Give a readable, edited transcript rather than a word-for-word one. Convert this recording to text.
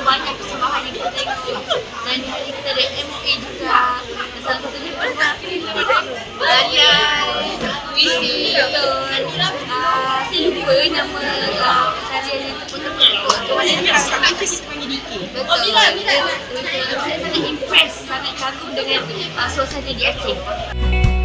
banyak persembahan yang kita tengok. Dan hari kita ada MOA juga. Dan salah satunya puisi betul. Saya lupa nama karya yang terputus-putus tu. Sampai kita panggil DK. Betul. Saya sangat impress, sangat kagum dengan suasana di Aceh.